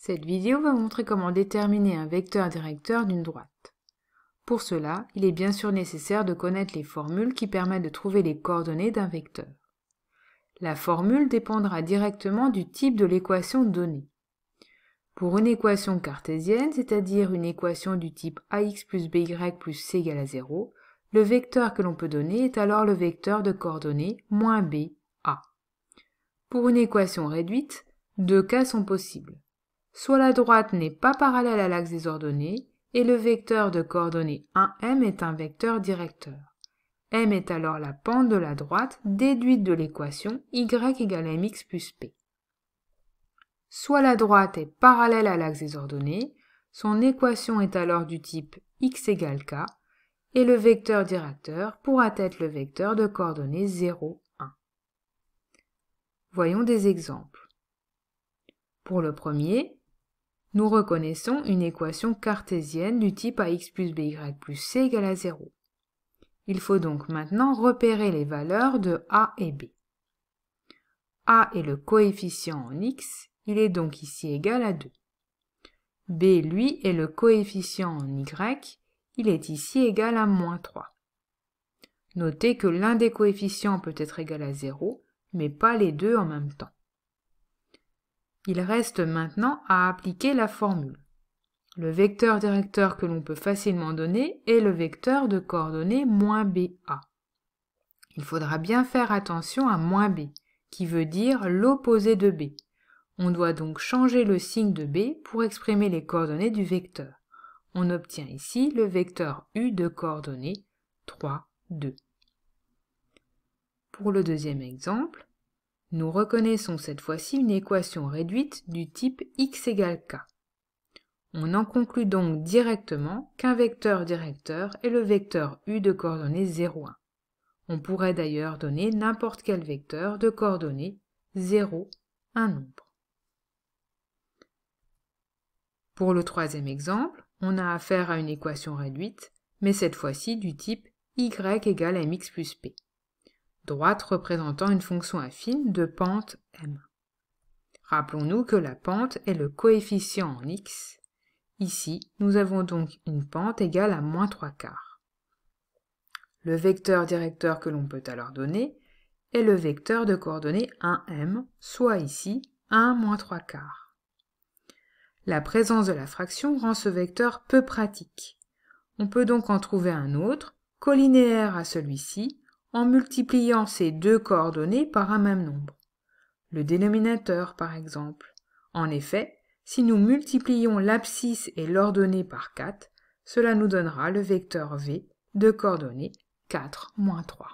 Cette vidéo va montrer comment déterminer un vecteur directeur d'une droite. Pour cela, il est bien sûr nécessaire de connaître les formules qui permettent de trouver les coordonnées d'un vecteur. La formule dépendra directement du type de l'équation donnée. Pour une équation cartésienne, c'est-à-dire une équation du type ax plus by plus c égale à 0, le vecteur que l'on peut donner est alors le vecteur de coordonnées moins b, a. Pour une équation réduite, deux cas sont possibles. Soit la droite n'est pas parallèle à l'axe des ordonnées, et le vecteur de coordonnées 1m est un vecteur directeur. M est alors la pente de la droite déduite de l'équation y égale à mx plus p. Soit la droite est parallèle à l'axe des ordonnées, son équation est alors du type x égale k, et le vecteur directeur pourra être le vecteur de coordonnées 0, 1. Voyons des exemples. Pour le premier, nous reconnaissons une équation cartésienne du type ax plus by plus c égale à 0. Il faut donc maintenant repérer les valeurs de a et b. A est le coefficient en x, il est donc ici égal à 2. B, lui, est le coefficient en y, il est ici égal à moins 3. Notez que l'un des coefficients peut être égal à 0, mais pas les deux en même temps. Il reste maintenant à appliquer la formule. Le vecteur directeur que l'on peut facilement donner est le vecteur de coordonnées moins BA. Il faudra bien faire attention à moins B, qui veut dire l'opposé de B. On doit donc changer le signe de B pour exprimer les coordonnées du vecteur. On obtient ici le vecteur U de coordonnées 3, 2. Pour le deuxième exemple, nous reconnaissons cette fois-ci une équation réduite du type x égale k. On en conclut donc directement qu'un vecteur directeur est le vecteur U de coordonnées 0, 1. On pourrait d'ailleurs donner n'importe quel vecteur de coordonnées 0, un nombre. Pour le troisième exemple, on a affaire à une équation réduite, mais cette fois-ci du type y égale à mx plus p. Droite représentant une fonction affine de pente m. Rappelons-nous que la pente est le coefficient en x. Ici, nous avons donc une pente égale à moins 3/4. Le vecteur directeur que l'on peut alors donner est le vecteur de coordonnées 1m, soit ici 1 moins 3/4. La présence de la fraction rend ce vecteur peu pratique. On peut donc en trouver un autre, collinéaire à celui-ci, en multipliant ces deux coordonnées par un même nombre. Le dénominateur, par exemple. En effet, si nous multiplions l'abscisse et l'ordonnée par 4, cela nous donnera le vecteur v de coordonnées 4, moins 3.